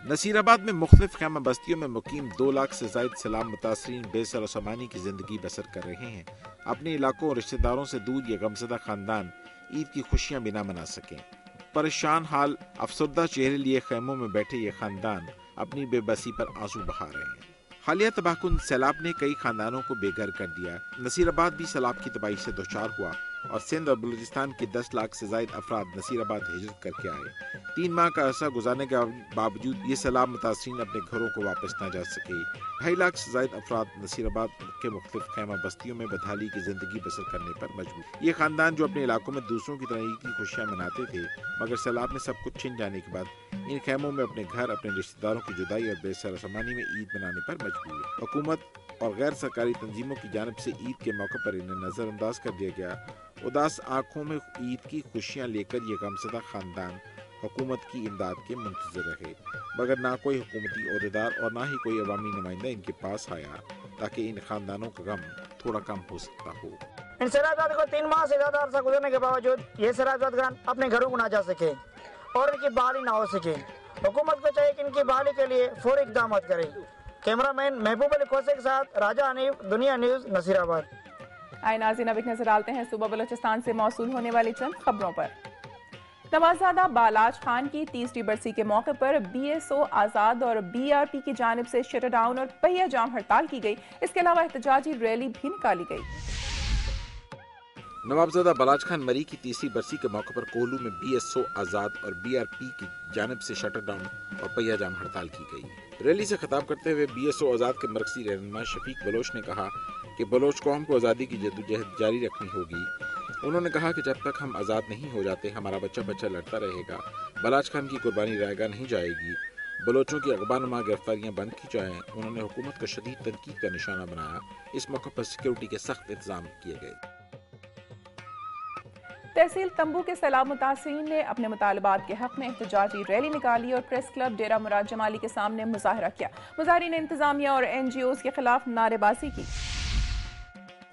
नसीराबाद में मुख्तलिफ खैमा बस्तियों में मुकीम 2 लाख से जायद सैलाब मुतासरीन बेसर और सामानी की जिंदगी बसर कर रहे हैं। अपने इलाकों और रिश्तेदारों से दूर ये गमज़दा खानदान ईद की खुशियां भी ना मना सकें। परेशान हाल अफसरदा चेहरे लिए खैमों में बैठे ये खानदान अपनी बेबसी पर आंसू बहा रहे हैं। हालिया तबाहकुन सैलाब ने कई खानदानों को बेघर कर दिया। नसीराबाद भी सैलाब की तबाही से दोचार हुआ और सिंध और बलूचिस्तान के 10 लाख से जायद अफराद नसीराबाद हिजरत करके आए। 3 माह का अरसा गुजारने के बावजूद ये सैलाब मुतासरीन अपने घरों को वापस न जा सके। 2.5 लाख से जायद अफराद नसीराबाद के मुख्तलिफ खैमा बस्तियों में बदहाली की जिंदगी बसर करने पर मजबूर। ये खानदान जो अपने इलाकों में दूसरों की तरह ईद की खुशियां मनाते थे, मगर सैलाब में सब कुछ छिन जाने के बाद इन खैमों में अपने घर, अपने रिश्तेदारों की जुदाई और बेसर सामानी में ईद मनाने पर मजबूर है। हुकूमत और गैर सरकारी तंजीमों की जानिब से ईद के मौके पर इन्हें नजरअंदाज कर दिया गया। उदास आंखों में ईद की खुशियां लेकर ये गमज़दा खानदान हुकूमत की इमदाद के मुंतज़िर रहे, मगर ना कोई हुकूमती ओहदेदार और ना ही कोई अवामी नुमाइंदा इनके पास आया ताकि इन खानदानों का गम थोड़ा कम हो सकता हो। इन सैलाब को 3 माह से ज्यादा अरसा गुजरने के बावजूद ये सैलाब अपने घरों को ना जा सके और इनकी बहाली ना हो सके। हुकूमत को चाहिए कि इनकी बहाली के लिए फौरी इक़दाम करे। कैमरामैन महबूब अली खोसे के साथ राजा हनीफ, दुनिया न्यूज़, नसीराबाद। आए नाज़रीन, अब एक नजर डालते हैं सूबा बलूचिस्तान से मौसूल होने वाली चंद खबरों पर। नवाज़ादा बालाज खान की 30वीं बरसी के मौके पर BSO आज़ाद और BRP की जानिब से शटर डाउन और पहिया जाम हड़ताल की गई। इसके अलावा एहतजाजी रैली भी निकाली गई। नवाबजादा बालाज खान मरी की 30वीं बरसी के मौके पर कोहलू में BSO आज़ाद और BRP की जानिब से शटर डाउन और पहिया जाम हड़ताल की गई। रैली से खिताब करते हुए BSO आज़ाद के मरकजी रहनुमा शफीक बलोच ने कहा कि बलोच कौम को आज़ादी की जद्दोजहद जारी रखनी होगी। उन्होंने कहा कि जब तक हम आज़ाद नहीं हो जाते हमारा बच्चा बच्चा लड़ता रहेगा। बालाज खान की कुर्बानी रायगा नहीं जाएगी। बलोचों की अगबानुमा गिरफ्तारियां बंद की जाएं। उन्होंने हुकूमत को शदीद तनकीद का निशाना बनाया। इस मौके पर सिक्योरिटी के सख्त इंतजाम किए गए। तहसील तंबू के सैलाब मुतासरीन ने अपने मुतालबात के हक में एहतजाजी रैली निकाली और प्रेस क्लब डेरा मुराद जमाली के सामने मुजाहरा किया। मुजाहिरीन ने इंतजामिया और NGOs के खिलाफ नारेबाजी की।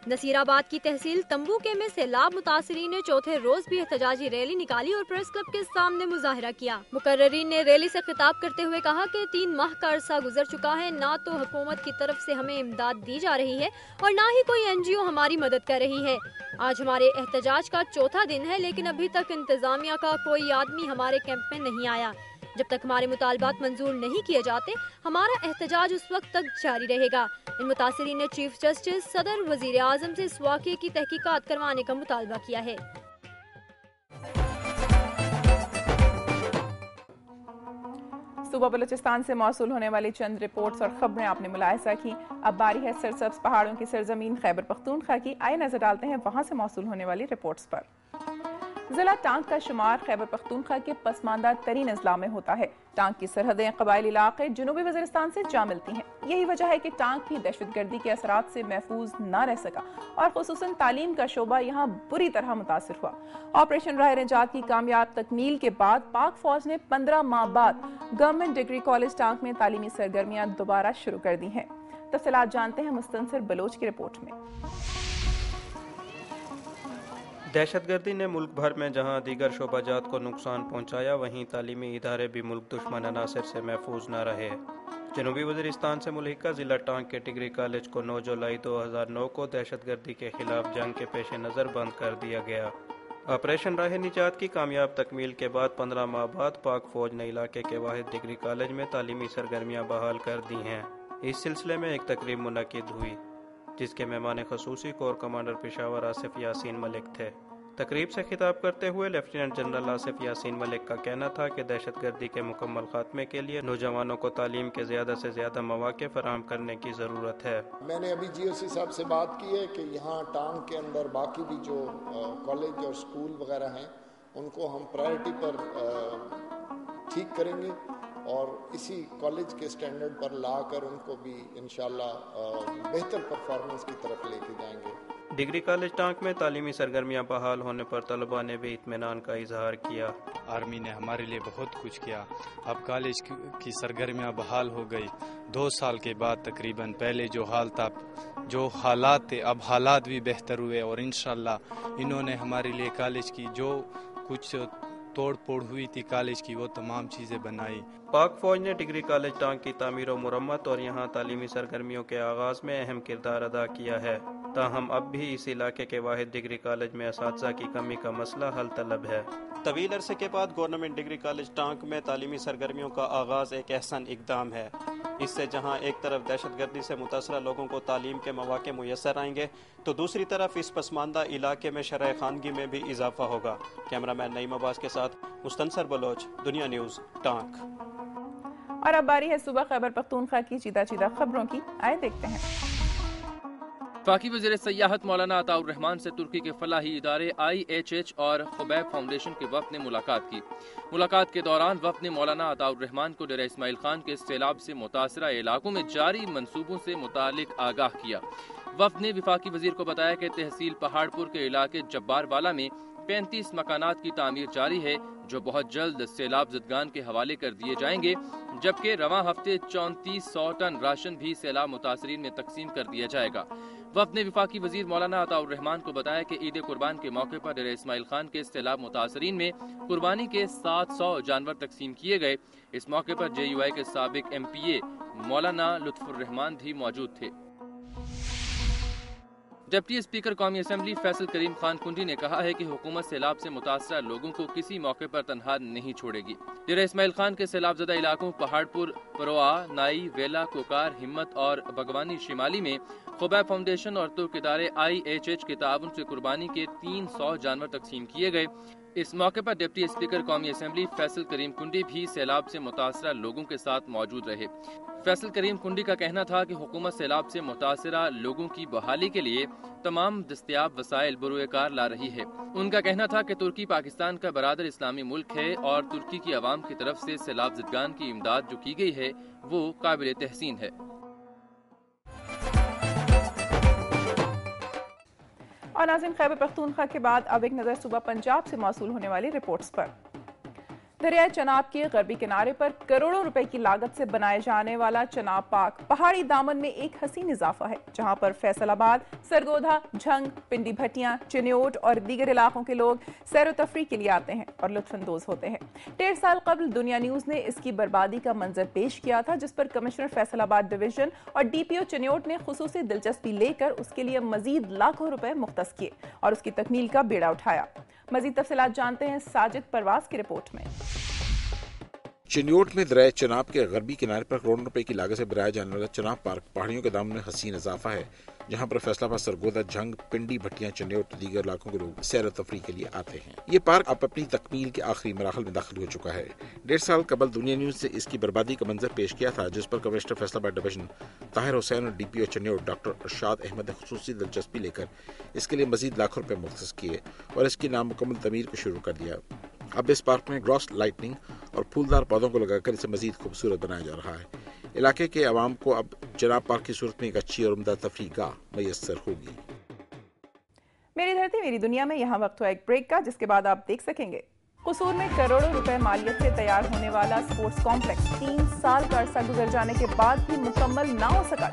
नसीराबाद की तहसील तंबू के में सैलाब मुतासरीन ने चौथे रोज भी एहतजाजी रैली निकाली और प्रेस क्लब के सामने मुजाहरा किया। मुकर्ररीन ने रैली से खिताब करते हुए कहा कि 3 माह का अरसा गुजर चुका है, ना तो हुकूमत की तरफ से हमें इमदाद दी जा रही है और ना ही कोई NGO हमारी मदद कर रही है। आज हमारे एहतजाज का चौथा दिन है, लेकिन अभी तक इंतजामिया का कोई आदमी हमारे कैंप में नहीं आया। जब तक हमारे मुतालबात मंजूर नहीं किए जाते हमारा एहतजाज उस वक्त तक जारी रहेगा। इन मुतासरीन ने चीफ जस्टिस, सदर, वजीर आजम से इस वाक़े की तहकीकात करवाने का मुतालबा किया है। सूबा बलूचिस्तान से मौसूल होने वाली चंद रिपोर्ट्स और खबरें आपने मुलाहिजा की। अब बारी है सरसब्ज पहाड़ों की सरजमीन खैबर पख्तूनख्वा की। आइए नजर डालते हैं वहां से मौसूल होने वाली रिपोर्ट्स पर। जिला टांग का शुमार खैबर पख्तूनख्वा के पसमानदा तरीन अजला में होता है। टांग की सरहदें कबायली इलाके जनूबी वज़ीरिस्तान से जा मिलती हैं। यही वजह है कि टांग भी दहशतगर्दी के असरात से महफूज न रह सका और खुसूसन तालीम का शोबा यहाँ बुरी तरह मुतासिर हुआ। ऑपरेशन राह निजात की कामयाब तकमील के बाद पाक फौज ने 15 माह बाद गवर्नमेंट डिग्री कॉलेज टांग में तालीमी सरगर्मियां दोबारा शुरू कर दी हैं। तफसीलात जानते हैं मुस्तनसिर बलोच की रिपोर्ट में। दहशतगर्दी ने मुल्क भर में जहां दीगर शोबाजात को नुकसान पहुंचाया, वहीं तालीमी इदारे भी मुल्क दुश्मन अनासर से महफूज न रहे। जनूबी वज़ीरिस्तान से मुल्हिका ज़िला टांग के डिग्री कॉलेज को 9 जुलाई 2009 को दहशतगर्दी के खिलाफ जंग के पेश नज़र बंद कर दिया गया। ऑपरेशन राह निजात की कामयाब तकमील के बाद 15 माह बाद पाक फौज ने इलाके के वाहिद डिग्री कॉलेज में तालीमी सरगर्मियाँ बहाल कर दी हैं। इस सिलसिले में एक तकरीब मुनक्किद हुई जिसके मेहमान खसूसी कोर कमांडर पेशावर आसिफ यासीन मलिक थे। तकरीब से खिताब करते हुए लेफ्टिनेंट जनरल आसिफ यासीन मलिक का कहना था कि दहशतगर्दी के मुकम्मल खात्मे के लिए नौजवानों को तालीम के ज़्यादा से ज़्यादा मौक़े फराहम करने की ज़रूरत है। मैंने अभी GOC साहब से बात की है कि यहाँ टांग के अंदर बाकी भी जो कॉलेज और स्कूल वगैरह हैं उनको हम प्रायोरिटी पर ठीक करेंगे और इसी कॉलेज के स्टैंडर्ड पर लाकर उनको भी इंशाल्लाह बेहतर परफॉर्मेंस की तरफ लेके जाएंगे। डिग्री कॉलेज टांग में तालीमी सरगर्मियां बहाल होने पर तलबा ने भी इत्मीनान का इजहार किया। आर्मी ने हमारे लिए बहुत कुछ किया। अब कॉलेज की सरगर्मियां बहाल हो गई 2 साल के बाद तकरीबन। पहले जो हाल था, जो हालात थे, अब हालात भी बेहतर हुए और इंशाल्लाह इन्होंने हमारे लिए कॉलेज की जो कुछ तोड़ फोड़ हुई थी कॉलेज की, वो तमाम चीज़ें बनाई। पाक फौज ने डिग्री कॉलेज टांग की तामीर और मुरम्मत और यहाँ तालीमी सरगर्मियों के आगाज में अहम किरदार अदा किया है। ताहम अब भी इस इलाके के वाहिद डिग्री कॉलेज में असातिज़ा की कमी का मसला हल तलब है। तवील अरसे के बाद गवर्नमेंट डिग्री कॉलेज टांग में तालीमी सरगर्मियों का आगाज़ एक अहसन इक़दाम है। इससे जहाँ एक तरफ दहशतगर्दी से मुतासरा लोगों को तालीम के मौके मुयसर आएंगे, तो दूसरी तरफ इस पसमानदा इलाके में शरह खानगी में भी इजाफा होगा। कैमरामैन नईम अब्बास के साथ मुस्तनसर बलोच, दुनिया न्यूज़, टांग। और अब बारी है सुबह खैबर पख्तूनख्वा की चीदा चीदा खबरों की, आए देखते हैं। वफाकी वज़ीर सयाहत मौलाना अताउर रहमान से तुर्की के फलाही इदारे IHH और खुबैब फाउंडेशन के वफ़द ने मुलाकात की। मुलाकात के दौरान वफ़द ने मौलाना अताउर रहमान को डेरा इस्माइल खान के सैलाब से मुतासरा इलाकों में जारी मंसूबों से मुतालिक आगाह किया। वफ़द ने वफाकी वज़ीर को बताया कि तहसील पहाड़पुर के इलाके जब्बारवाला में 35 मकानात की तामीर जारी है, जो बहुत जल्द सैलाब ज़दगान के हवाले कर दिए जाएंगे, जबकि रवां हफ्ते 3400 टन राशन भी सैलाब मुतासरीन में तकसीम कर दिया जाएगा। वफ़द ने वफाकी वज़ीर मौलाना अताउर रहमान को बताया कि ईद कुर्बान के मौके पर डेरा इस्माइल खान के सैलाब मुतासरीन में कुर्बानी के 700 जानवर तकसीम किए गए। इस मौके पर JUI के साबिक MPA मौलाना लुत्फुर रहमान भी मौजूद थे। डिप्टी स्पीकर कौमी असेंबली फैसल करीम खान कुंडी ने कहा है कि हुकूमत सैलाब से मुतासरा लोगों को किसी मौके पर तनहा नहीं छोड़ेगी। डेरा इस्माइल खान के सैलाब ज़दा इलाकों पहाड़पुर, परोआ, नाई, वेला, कोकार, हिम्मत और बगवानी शिमाली में खुबैब फाउंडेशन और तुर्क इदारे IHH के ताउन से कुर्बानी के 300 जानवर तकसीम किए गए। इस मौके पर डिप्टी स्पीकर कौमी असेंबली फैसल करीम कुंडी भी सैलाब से मुतासरा लोगों के साथ मौजूद रहे। फैसल करीम कुंडी का कहना था कि हुकूमत सैलाब से मुतासरा लोगों की बहाली के लिए तमाम दस्तयाब वसाइल बरूएकार ला रही है। उनका कहना था कि तुर्की पाकिस्तान का बरादर इस्लामी मुल्क है और तुर्की की आवाम की तरफ से सैलाब ज़दगान की इमदाद जो की गई है वो काबिल तहसीन है। और नाज़रीन, खैबर पख्तूनख्वा के बाद अब एक नज़र सूबा पंजाब से मौसूल होने वाली रिपोर्ट्स पर। दरियाए चनाब के गरबी किनारे पर करोड़ों रुपए की लागत से बनाए जाने वाला चनाब पार्क पहाड़ी दामन में एक हसीन इजाफा है, जहां पर फैसलाबाद, सरगोधा, झंग, पिंडी भटियां, चिन्योट और दीगर इलाकों के लोग सैर व तफरीह के लिए आते हैं और लुत्फानंदोज होते हैं। 1.5 साल कबल दुनिया न्यूज ने इसकी बर्बादी का मंजर पेश किया था, जिस पर कमिश्नर फैसलाबाद डिवीजन और DPO चिन्योट ने खुसूसी दिलचस्पी लेकर उसके लिए मजीद लाखों रुपए मुख्तस किए और उसकी तकमील का बेड़ा उठाया। मजीद तफसीलात जानते हैं साजिद परवाज की रिपोर्ट में। चिन्योट में दरिया चनाब के गरबी किनारे पर करोड़ों रुपए की लागत से बनाया जाने वाला चनाब पार्क पहाड़ियों के दामन में हसीन इजाफा है, जहां पर फैसलाबाद, सरगोधा, झंग, पिंडी भटियां, चिन्योट और दीगर इलाकों के लोग सैर तफरीह के लिए आते हैं। ये पार्क अब अपनी तकमील के आखिरी मराहल में दाखिल हो चुका है। 1.5 साल कबल दुनिया न्यूज से इसकी बर्बादी का मंजर पेश किया था, जिस पर कमिश्नर फैसलाबाद डिवीजन ताहिर हुसैन और DPO चिन्योट डॉक्टर अरशाद अहमद ने खुसूसी दिलचस्पी लेकर इसके लिए मजीद लाखों रुपए मुख्तस किए और इसकी नामुकम्मल तमीर को शुरू कर दिया। अब इस पार्क में ग्रॉस लाइटनिंग और फूलदार पौधों को लगाकर इसे मजीद खूबसूरत बनाया जा रहा है। इलाके के अवाम को अब चनाब पार्क की सूरत में एक अच्छी और उम्दा तफरीह गाह मैसर होगी। मेरी धरती मेरी दुनिया में यहाँ वक्त हुआ एक ब्रेक का, जिसके बाद आप देख सकेंगे कसूर में करोड़ों रुपए मालियत से तैयार होने वाला स्पोर्ट्स कॉम्प्लेक्स 3 साल का अरसा गुजर जाने के बाद भी मुकम्मल ना हो सका।